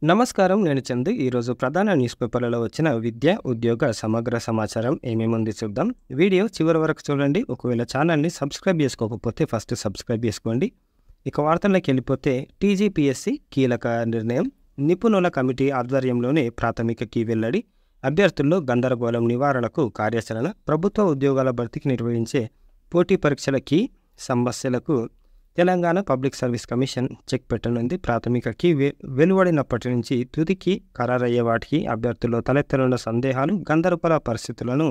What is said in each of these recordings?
నమస్కారం. నేను చందు. ఈరోజు ప్రధాన న్యూస్ పేపర్లలో వచ్చిన విద్య, ఉద్యోగ సమగ్ర సమాచారం ఏమేముంది చూద్దాం. వీడియో చివరి వరకు చూడండి. ఒకవేళ ఛానల్ని సబ్స్క్రైబ్ చేసుకోకపోతే ఫస్ట్ సబ్స్క్రైబ్ చేసుకోండి. ఇక వార్తల్లోకి వెళ్ళిపోతే టీజీపీఎస్సీ కీలక నిర్ణయం. నిపుణుల కమిటీ ఆధ్వర్యంలోనే ప్రాథమిక కీ వెల్లడి. అభ్యర్థుల్లో గందరగోళం నివారణకు కార్యాచరణ. ప్రభుత్వ ఉద్యోగాల భర్తీకి నిర్వహించే పోటీ పరీక్షల కీ సమస్యలకు Telangana public service commission check పెట్టనుంది. ప్రాథమిక కీ వెలువడినప్పటి నుంచి తుదికి ఖరారయ్యే వాటికి అభ్యర్థుల్లో తలెత్తనున్న సందేహాలు, గందరగోళ పరిస్థితులను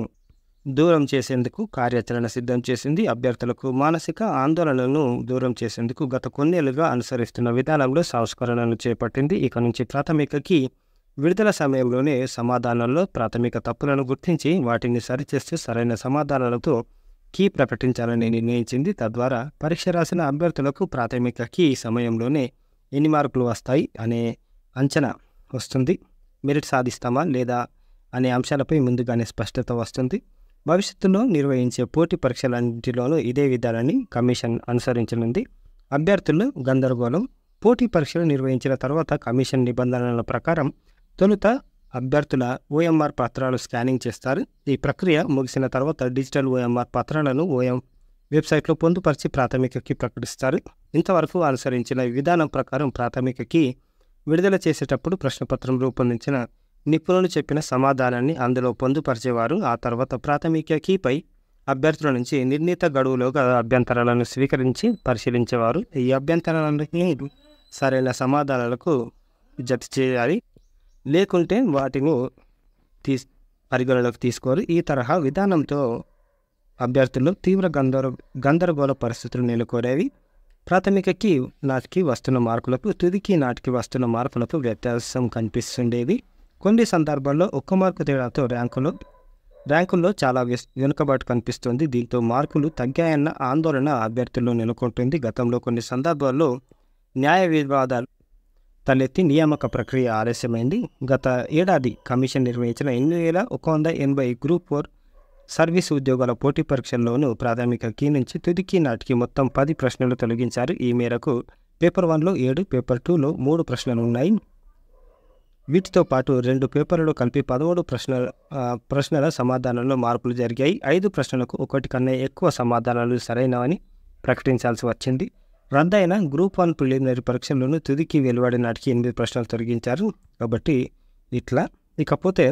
దూరం చేసేందుకు కార్యాచరణ సిద్ధం చేసింది. అభ్యర్థులకు మానసిక ఆందోళనలను దూరం చేసేందుకు గత కొన్నేళ్లుగా అనుసరిస్తున్న విధానంలో సంస్కరణలు చేపట్టింది. ఇక నుంచి ప్రాథమిక కీ విడుదల సమయంలోనే సమాధానాల్లో ప్రాథమిక తప్పులను గుర్తించి వాటిని సరిచేస్తూ సరైన సమాధానాలతో కీ ప్రకటించాలని నిర్ణయించింది. తద్వారా పరీక్ష రాసిన అభ్యర్థులకు ప్రాథమిక కీ సమయంలోనే ఎన్ని మార్కులు వస్తాయి అనే అంచనా వస్తుంది. మెరిట్ సాధిస్తామా లేదా అనే అంశాలపై ముందుగానే స్పష్టత వస్తుంది. భవిష్యత్తులో నిర్వహించే పోటీ పరీక్షలన్నింటిలోనూ ఇదే విధానాన్ని కమిషన్ అనుసరించనుంది. అభ్యర్థులు గందరగోళం. పోటీ పరీక్షలు నిర్వహించిన తర్వాత కమిషన్ నిబంధనల ప్రకారం తొలుత అభ్యర్థుల ఓఎంఆర్ పత్రాలు స్కానింగ్ చేస్తారు. ఈ ప్రక్రియ ముగిసిన తర్వాత డిజిటల్ ఓఎంఆర్ పత్రాలను వెబ్సైట్లో పొందుపరిచి ప్రాథమిక కీ ప్రకటిస్తారు. ఇంతవరకు అనుసరించిన విధానం ప్రకారం ప్రాథమిక కీ విడుదల చేసేటప్పుడు ప్రశ్నపత్రం రూపొందించిన నిపుణులు చెప్పిన సమాధానాన్ని అందులో పొందుపరిచేవారు. ఆ తర్వాత ప్రాథమిక కీపై అభ్యర్థుల నుంచి నిర్ణీత గడువులోగా అభ్యంతరాలను స్వీకరించి పరిశీలించేవారు. ఈ అభ్యంతరాలన్నీ సరైన సమాధానాలకు జత చేయాలి, లేకుంటే వాటిని పరిగణలోకి తీసుకోరు. ఈ తరహా విధానంతో అభ్యర్థులు తీవ్ర గందరగోళ పరిస్థితులు నెలకొనేవి. ప్రాథమిక కీ నాటికి వస్తున్న మార్కులకు, తుదికి నాటికి వస్తున్న మార్కులకు వ్యత్యాసం కనిపిస్తుండేది. కొన్ని సందర్భాల్లో ఒక్క మార్కు తేడాతో ర్యాంకుల్లో చాలా వెనుకబాటు కనిపిస్తుంది. దీంతో మార్కులు తగ్గాయన్న ఆందోళన అభ్యర్థుల్లో నెలకొంటుంది. గతంలో కొన్ని సందర్భాల్లో న్యాయ వివాదాలు తలెత్తి నియామక ప్రక్రియ ఆలస్యమైంది. గత ఏడాది కమిషన్ నిర్వహించిన 8180 గ్రూప్ 4 సర్వీసు ఉద్యోగాల పోటీ పరీక్షల్లోనూ ప్రాథమిక కీ నుంచి తుదికి నాటికి మొత్తం 10 ప్రశ్నలు తొలగించారు. ఈ మేరకు పేపర్ 1లో 7, పేపర్ 2లో 3 ప్రశ్నలు ఉన్నాయి. వీటితో పాటు 2 పేపర్లలో కలిపి 13 ప్రశ్నల సమాధానంలో మార్పులు జరిగాయి. 5 ప్రశ్నలకు 1 కన్నా ఎక్కువ సమాధానాలు సరైనవని ప్రకటించాల్సి వచ్చింది. రద్దయిన గ్రూప్ 1 ప్రిలిమినరీ పరీక్షల్లోనూ తుదికి వెలువడి నాటికి 8 ప్రశ్నలు తొలగించారు. కాబట్టి ఇట్లా. ఇకపోతే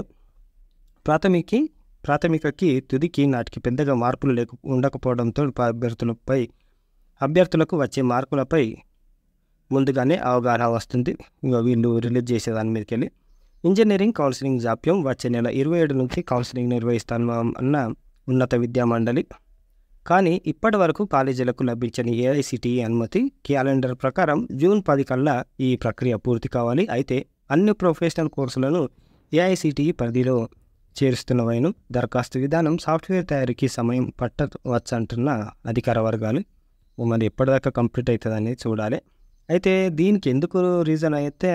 ప్రాథమికకి తుదికి నాటికి పెద్దగా మార్పులు ఉండకపోవడంతో అభ్యర్థులకు వచ్చే మార్కులపై ముందుగానే అవగాహన వస్తుంది. వీళ్ళు రిలీజ్ చేసేదాని మీదకి వెళ్ళి. ఇంజనీరింగ్ కౌన్సిలింగ్ జాప్యం. వచ్చే నెల 27 నుంచి కౌన్సిలింగ్ నిర్వహిస్తామన్న ఉన్నత విద్యా మండలి. కానీ ఇప్పటి వరకు కాలేజీలకు లభించని ఏఐసిటిఈ అనుమతి. క్యాలెండర్ ప్రకారం జూన్ 10 కల్లా ఈ ప్రక్రియ పూర్తి కావాలి. అయితే అన్ని ప్రొఫెషనల్ కోర్సులను ఏఐసిటిఈ పరిధిలో చేరుస్తున్నవైన దరఖాస్తు విధానం, సాఫ్ట్వేర్ తయారీకి సమయం పట్టవచ్చంటున్న అధికార వర్గాలు. మరి ఎప్పటిదాకా కంప్లీట్ అవుతుందని చూడాలి. అయితే దీనికి ఎందుకు రీజన్ అయితే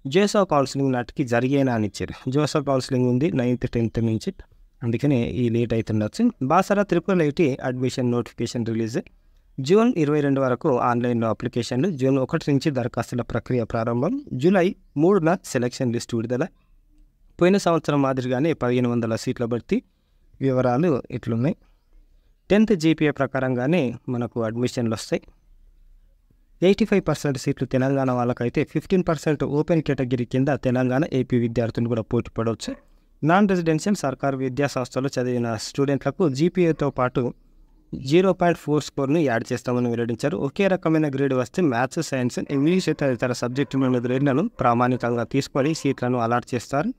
జోసా కౌన్సిలింగ్ నాటికి జరిగేనా అని ఇచ్చారు. జోసా కౌన్సిలింగ్ ఉంది 9th 10th నుంచి, అందుకనే ఈ లేట్ అవుతుండొచ్చు. Basara IIIT admission notification release. June 22 వరకు ఆన్లైన్లో అప్లికేషన్లు. జూన్ 1 నుంచి దరఖాస్తుల ప్రక్రియ ప్రారంభం. జూలై 3న సెలక్షన్ లిస్ట్ విడుదల. పోయిన సంవత్సరం మాదిరిగానే 1500 సీట్ల భర్తీ. వివరాలు ఇట్లున్నాయి. 10th GPA ప్రకారంగానే మనకు అడ్మిషన్లు వస్తాయి. 85% సీట్లు తెలంగాణ వాళ్ళకైతే 15% ఓపెన్ కేటగిరీ కింద తెలంగాణ, ఏపీ విద్యార్థులు కూడా పోటీ పడవచ్చు. నాన్ రెసిడెన్షియల్ సర్కారు విద్యా సంస్థలో చదివిన స్టూడెంట్లకు జీపీఏతో పాటు 0.4 స్కోర్ను యాడ్ చేస్తామని వెల్లడించారు. ఒకే రకమైన గ్రేడ్ వస్తే మ్యాథ్స్, సైన్స్, ఇంగ్లీష్ తదితర సబ్జెక్టుల గ్రేడ్లను ప్రామాణికంగా తీసుకొని సీట్లను అలాట్ చేస్తారు.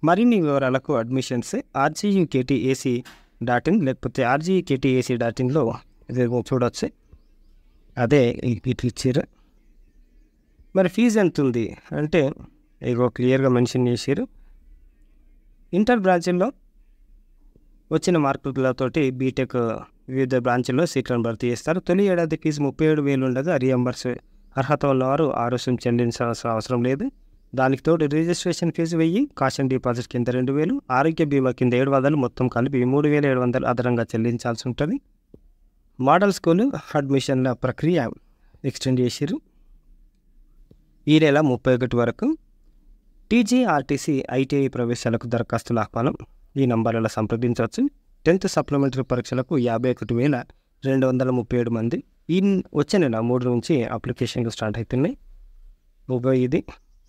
మరిన్ని వివరాలకు అడ్మిషన్స్ rguktAC.in లేకపోతే rguktAC.inలో చూడవచ్చు. అదే ఇట్లా ఇచ్చారు. మరి ఫీజు ఎంత ఉంది అంటే ఇగో క్లియర్గా మెన్షన్ చేశారు. ఇంటర్ బ్రాంచ్ల్లో వచ్చిన మార్కులతోటి బీటెక్ వివిధ బ్రాంచ్ల్లో సీట్లను భర్తీ చేస్తారు. తొలి ఏడాది ఫీజు 37,000 ఉండగా రియంబర్స్ అర్హత ఉన్నవారు ఆరుసం చెల్లించాల్సిన అవసరం లేదు. దానికి తోడు రిజిస్ట్రేషన్ ఫీజు 1000, కాషన్ డిపాజిట్ కింద 2000, ఆరోగ్య బీమా కింద 700, మొత్తం కలిపి 3700 అదనంగా చెల్లించాల్సి ఉంటుంది. మోడల్ స్కూలు అడ్మిషన్ల ప్రక్రియ ఎక్స్టెండ్ చేశారు. ఈ నెల 31 వరకు. టీజీఆర్టీసీ ఐటీఐ ప్రవేశాలకు దరఖాస్తుల ఆహ్వానం ఈ నంబర్లలో సంప్రదించవచ్చు. 10th సప్లిమెంటరీ పరీక్షలకు 51,237 మంది ఈ వచ్చే నెల 3 నుంచి అప్లికేషన్లు స్టార్ట్ అవుతున్నాయి. ఇది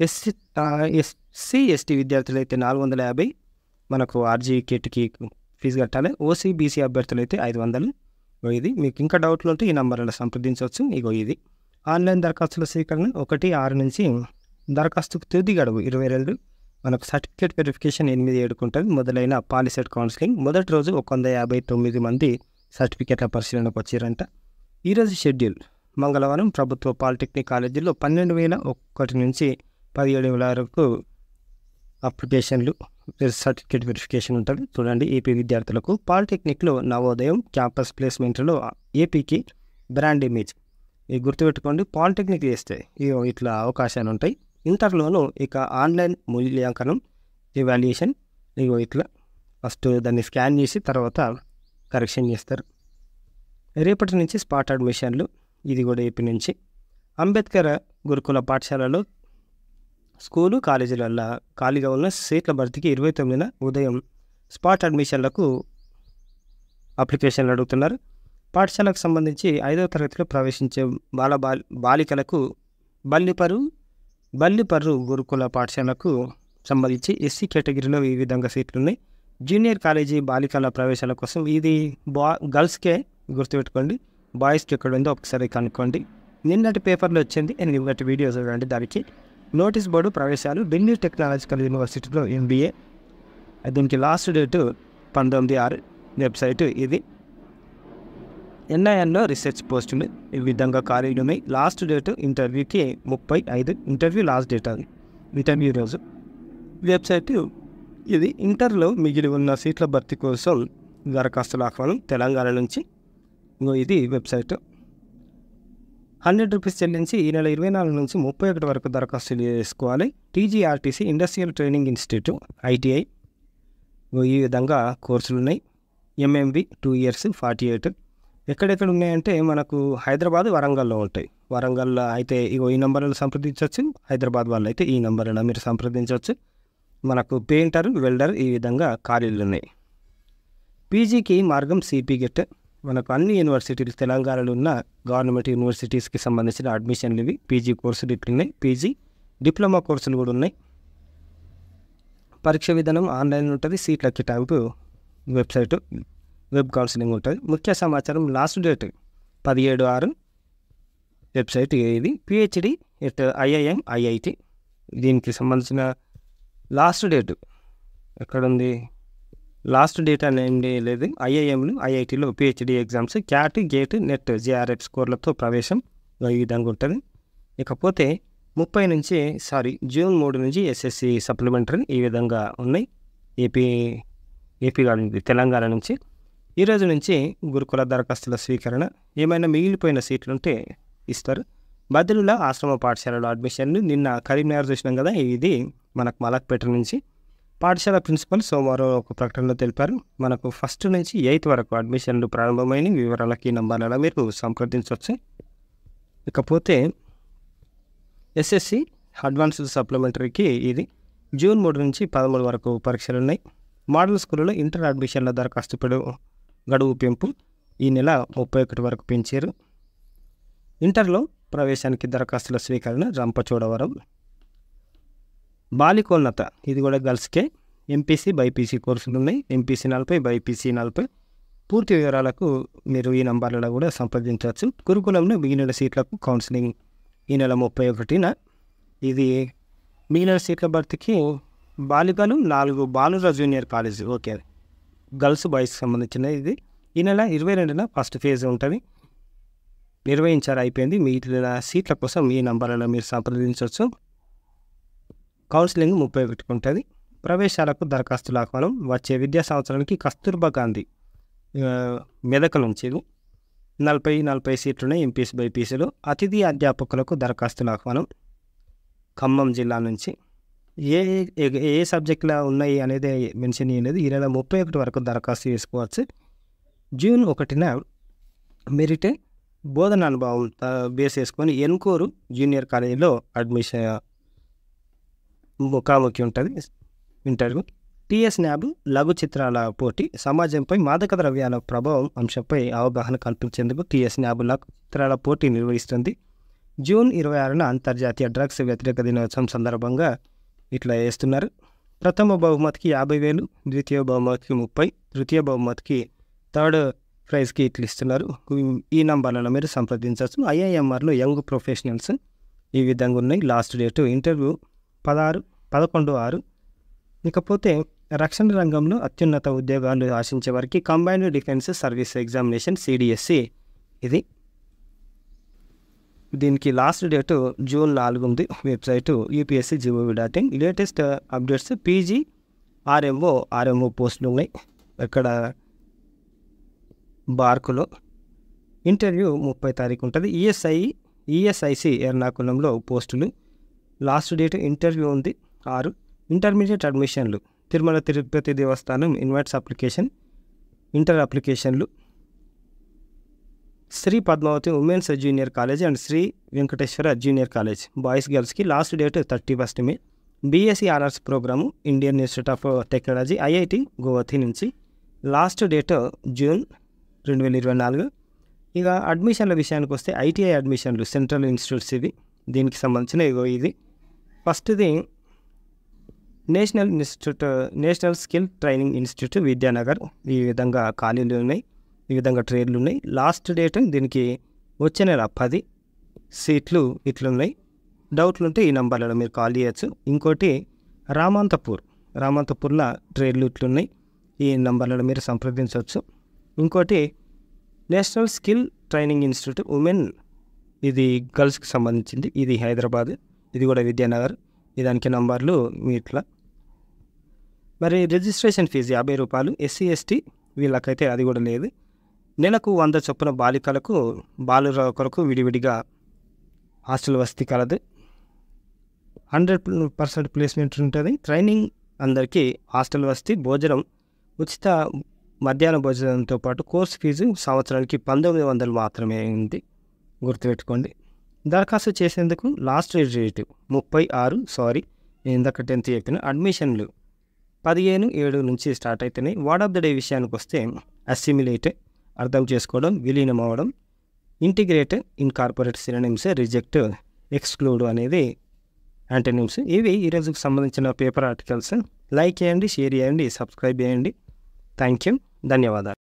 ఎస్సీ ఎస్టీ విద్యార్థులు అయితే 450 మనకు ఆర్జీకేట్కి ఫీజు కట్టాలి. ఓసీ బీసీ అభ్యర్థులు అయితే 500. ఇది మీకు ఇంకా డౌట్లు ఉంటే ఈ నంబర్లలో సంప్రదించవచ్చు. ఇది ఆన్లైన్ దరఖాస్తుల స్వీకరణ 1/6 నుంచి దరఖాస్తుకు తుది గడువు 22. మనకు సర్టిఫికేట్ వెరిఫికేషన్ 8-7 ఉంటుంది. మొదలైన పాలిసెట్ కౌన్సిలింగ్ మొదటి రోజు 159 మంది సర్టిఫికేట్ల పరిశీలనకు వచ్చారంట. ఈరోజు షెడ్యూల్ మంగళవారం ప్రభుత్వ పాలిటెక్నిక్ కాలేజీలో 12,001 నుంచి 17,000 వరకు అప్లికేషన్లు సర్టిఫికేట్ వెరిఫికేషన్ ఉంటుంది. చూడండి, ఏపీ విద్యార్థులకు పాలిటెక్నిక్లో నవోదయం క్యాంపస్ ప్లేస్మెంట్లో ఏపీకి బ్రాండ్ ఇమేజ్. ఇది గుర్తుపెట్టుకోండి, పాలిటెక్నిక్ చేస్తే ఇట్లా అవకాశాలు ఉంటాయి. ఇంటర్లోనూ ఇక ఆన్లైన్ మూల్యాంకనం ఎవాల్యుయేషన్ ఇట్లా ఫస్ట్ దాన్ని స్కాన్ చేసి తర్వాత కరెక్షన్ చేస్తారు. రేపటి నుంచి స్పాట్ అడ్మిషన్లు, ఇది కూడా ఏపీ నుంచి. అంబేద్కర్ గురుకుల పాఠశాలలో స్కూలు కాలేజీలలో ఖాళీగా ఉన్న సీట్ల భర్తీకి 29న ఉదయం స్పాట్ అడ్మిషన్లకు అప్లికేషన్లు అడుగుతున్నారు. పాఠశాలకు సంబంధించి 5వ తరగతిలో ప్రవేశించే బాలికలకు బల్లిపర్రు గురుకుల పాఠశాలకు సంబంధించి ఎస్సీ కేటగిరీలో ఈ విధంగా సీట్లు ఉన్నాయి. జూనియర్ కాలేజీ బాలికల ప్రవేశాల కోసం ఇది గర్ల్స్కే గుర్తుపెట్టుకోండి, బాయ్స్కి ఎక్కడ ఉందో ఒకసారి కనుక్కోండి. నిన్నటి పేపర్లో వచ్చింది, నిన్నటి వీడియో చూడండి. దానికి నోటీస్ బోర్డు ప్రవేశాలు ఢిల్లీ టెక్నాలజికల్ యూనివర్సిటీలో MBA, దీనికి లాస్ట్ డేటు 19/6. వెబ్సైటు ఇది. NINలో రీసెర్చ్ పోస్టులు ఈ విధంగా ఖాళీలు ఉన్నాయి. లాస్ట్ డేటు ఇంటర్వ్యూకి 35. ఇంటర్వ్యూ లాస్ట్ డేట్ అది, ఇంటర్వ్యూ రోజు. వెబ్సైటు ఇది. ఇంటర్లో మిగిలి ఉన్న సీట్ల భర్తీ కోసం దరఖాస్తుల ఆహ్వానం తెలంగాణ నుంచి. ఇది వెబ్సైటు. 100 రూపీస్ చెల్లించి ఈ నెల 24 నుంచి 31 వరకు దరఖాస్తులు చేసుకోవాలి. TGRTC industrial training institute ITI ఈ విధంగా కోర్సులు ఉన్నాయి. MMV 2 years 48. ఎక్కడెక్కడ ఉన్నాయంటే మనకు హైదరాబాద్, వరంగల్లో ఉంటాయి. వరంగల్లో అయితే ఈ నెంబర్లను సంప్రదించవచ్చు. హైదరాబాద్ వాళ్ళు అయితే ఈ నెంబర్లను మీరు సంప్రదించవచ్చు. మనకు పెయింటర్, వెల్డర్ ఈ విధంగా ఖాళీలు ఉన్నాయి. పీజీకి మార్గం CP గెట్. మనకు అన్ని యూనివర్సిటీలు తెలంగాణలో ఉన్న గవర్నమెంట్ యూనివర్సిటీస్కి సంబంధించిన అడ్మిషన్లు ఇవి. పీజీ కోర్సులు ఇట్లున్నాయి. పీజీ డిప్లొమా కోర్సులు కూడా ఉన్నాయి. పరీక్ష విధానం ఆన్లైన్ ఉంటుంది. సీట్ల కేటాయింపు వెబ్సైటు, వెబ్ కౌన్సిలింగ్ ఉంటుంది. ముఖ్య సమాచారం లాస్ట్ డేట్ 17/6. వెబ్సైట్ ఇది. PhD ఎట్ IIM IIT దీనికి సంబంధించిన లాస్ట్ డేటు ఎక్కడుంది, లాస్ట్ డేట్ అనేది లేదు. IIMలు IITలో PhD exams cat, gate, net, JRF స్కోర్లతో ప్రవేశం ఈ విధంగా ఉంటుంది. ఇకపోతే జూన్ 3 నుంచి SSC సప్లిమెంటరీ ఈ విధంగా ఉన్నాయి. ఏపీ కాదు, తెలంగాణ నుంచి. ఈరోజు నుంచి గురుకుల దరఖాస్తుల స్వీకరణ. ఏమైనా మిగిలిపోయిన సీట్లు ఉంటే ఇస్తారు. బదిలీల ఆశ్రమ పాఠశాలలో అడ్మిషన్లు నిన్న కరీంనగర్ చూసినాం కదా, ఇది మనకు మలక్పేట నుంచి. పాఠశాల ప్రిన్సిపల్ సోమవారం ఒక ప్రకటనలో తెలిపారు. మనకు 1st నుంచి 8th వరకు అడ్మిషన్లు ప్రారంభమైన వివరాలకి నంబర్లలో మీరు సంప్రదించవచ్చు. ఇకపోతే SSC అడ్వాన్స్డ్ సప్లిమెంటరీకి ఇది జూన్ 3 నుంచి 13 వరకు పరీక్షలు ఉన్నాయి. మోడల్ స్కూల్లో ఇంటర్ అడ్మిషన్ల దరఖాస్తు గడువు పెంపు ఈ నెల 31 వరకు పెంచారు. ఇంటర్లో ప్రవేశానికి దరఖాస్తుల స్వీకరణ రంపచోడవరం. బాలికోన్నత ఇది కూడా గర్ల్స్కే. MPC BYPC కోర్సులు ఉన్నాయి. MPC 40, BYPC 40. పూర్తి వివరాలకు మీరు ఈ నంబర్లలో కూడా సంప్రదించవచ్చు. గురుకులంలో మిగిలిన సీట్లకు కౌన్సిలింగ్ ఈ నెల 31న. ఇది మిగిలిన సీట్ల భర్తీకి బాలికలు 4 బాలుర జూనియర్ కాలేజ్, ఓకే, గర్ల్స్ బాయ్స్కి సంబంధించిన ఇది. ఈ నెల 22న ఫస్ట్ ఫేజ్ ఉంటుంది, నిర్వహించారు, అయిపోయింది. మిగిలిన సీట్ల కోసం ఈ నంబర్లలో మీరు సంప్రదించవచ్చు. కౌన్సిలింగ్ 31కి ఉంటుంది. ప్రవేశాలకు దరఖాస్తుల ఆహ్వానం వచ్చే విద్యా సంవత్సరానికి కస్తూర్బా గాంధీ మెదక్ నుంచి 40 సీట్లున్నాయి. MPC BYPCలో అతిథి అధ్యాపకులకు దరఖాస్తుల ఆహ్వానం ఖమ్మం జిల్లా నుంచి. ఏ సబ్జెక్టులో ఉన్నాయి అనేది మెన్షన్ చేయలేదు. ఈ నెల 31 వరకు దరఖాస్తు చేసుకోవచ్చు. జూన్ 1న మెరిట్ బోధన అనుభవం బేస్ చేసుకొని ఎన్కోరు జూనియర్ కాలేజీలో అడ్మిషన్ ముఖాముఖి ఉంటుంది ఇంటర్వ్యూ. టీఎస్ న్యాబ్ లఘు చిత్రాల పోటీ సమాజంపై మాదక ద్రవ్యాల ప్రభావం అంశంపై అవగాహన కల్పించేందుకు టీఎస్ న్యాబ్ లఘు చిత్రాల పోటీ నిర్వహిస్తుంది. జూన్ 26న అంతర్జాతీయ డ్రగ్స్ వ్యతిరేక దినోత్సవం సందర్భంగా ఇట్లా వేస్తున్నారు. ప్రథమ బహుమతికి 50,000, ద్వితీయ బహుమతికి 30, తృతీయ బహుమతికి థర్డ్ ప్రైజ్కి ఇట్లా ఇస్తున్నారు. ఈ నంబర్లలో మీరు సంప్రదించవచ్చు. ఐఐఎంఆర్లో యంగ్ ప్రొఫెషనల్స్ ఈ విధంగా ఉన్నాయి. Last date interview 11/6. ఇకపోతే రక్షణ రంగంలో అత్యున్నత ఉద్యోగాలు ఆశించే వారికి combined defence service examination CDSE ఇది. దీనికి లాస్ట్ డేటు జూన్ 4 ఉంది. Website upsc.gov.in. Latest updates PG RMO పోస్టులు ఉన్నాయి. ఇక్కడ బార్కులో ఇంటర్వ్యూ 30 తారీఖు ఉంటుంది. ESIC ఎర్నాకుళంలో పోస్టులు. లాస్ట్ డేట్ ఇంటర్వ్యూ ఉంది 6. ఇంటర్మీడియట్ అడ్మిషన్లు తిరుమల తిరుపతి దేవస్థానం ఇన్వైట్స్ అప్లికేషన్, ఇంటర్ అప్లికేషన్లు Sri Padmavathi women's junior college and Sri Venkateswara junior college boys గర్ల్స్కి last date 31 May. BSc honours programme Indian Institute of Technology IIT Guwahati నుంచి లాస్ట్ డేట్ జూన్ 2024. ఇక అడ్మిషన్ల విషయానికి వస్తే ITI అడ్మిషన్లు సెంట్రల్ ఇన్స్టిట్యూట్స్ ఇవి. దీనికి సంబంధించిన ఇది ఫస్ట్ది national skill training institute Vidyanagar. ఈ విధంగా ఖాళీలు ఉన్నాయి, ఈ విధంగా ట్రేడ్లు ఉన్నాయి. లాస్ట్ డేట్ దీనికి వచ్చే నెల 10 సీట్లు ఇట్లున్నాయి. డౌట్లు ఉంటే ఈ నంబర్లలో మీరు కాల్ చేయొచ్చు. ఇంకోటి రామంతపూర్లో ట్రేడ్లు ఇట్లున్నాయి, ఈ నంబర్లలో మీరు సంప్రదించవచ్చు. ఇంకోటి national skill training institute women, ఇది గర్ల్స్కి సంబంధించింది, ఇది హైదరాబాద్, ఇది కూడా విద్యానగర్. దానికి నంబర్లు మీ ఇట్లా. మరి రిజిస్ట్రేషన్ ఫీజు 50 రూపాయలు. SC ST వీళ్ళకైతే అది కూడా లేదు. నెలకు 100 చొప్పున బాలుర కొరకు విడివిడిగా హాస్టల్ వసతి కలదు. 100% ప్లేస్మెంట్ ఉంటుంది. ట్రైనింగ్ అందరికీ హాస్టల్ వసతి, భోజనం ఉచిత, మధ్యాహ్న భోజనంతో పాటు కోర్సు ఫీజు సంవత్సరానికి 1900 మాత్రమే ఉంది, గుర్తుపెట్టుకోండి. దరఖాస్తు చేసేందుకు లాస్ట్ డేట్ 36. ఇందాక 10th చెప్పిన. అడ్మిషన్లు 15/7 నుంచి స్టార్ట్ అవుతున్నాయి. వర్డ్ ఆఫ్ ద డే విషయానికి వస్తే అసిమిలేట్ అర్థం చేసుకోవడం, విలీనం అవ్వడం, integrate, incorporate synonyms, reject, exclude అనేది యాంటోనిమ్స్. ఇవి ఈరోజుకు సంబంధించిన పేపర్ ఆర్టికల్స్. లైక్ చేయండి, షేర్ చేయండి, సబ్స్క్రైబ్ చేయండి. థ్యాంక్ యూ, ధన్యవాదాలు.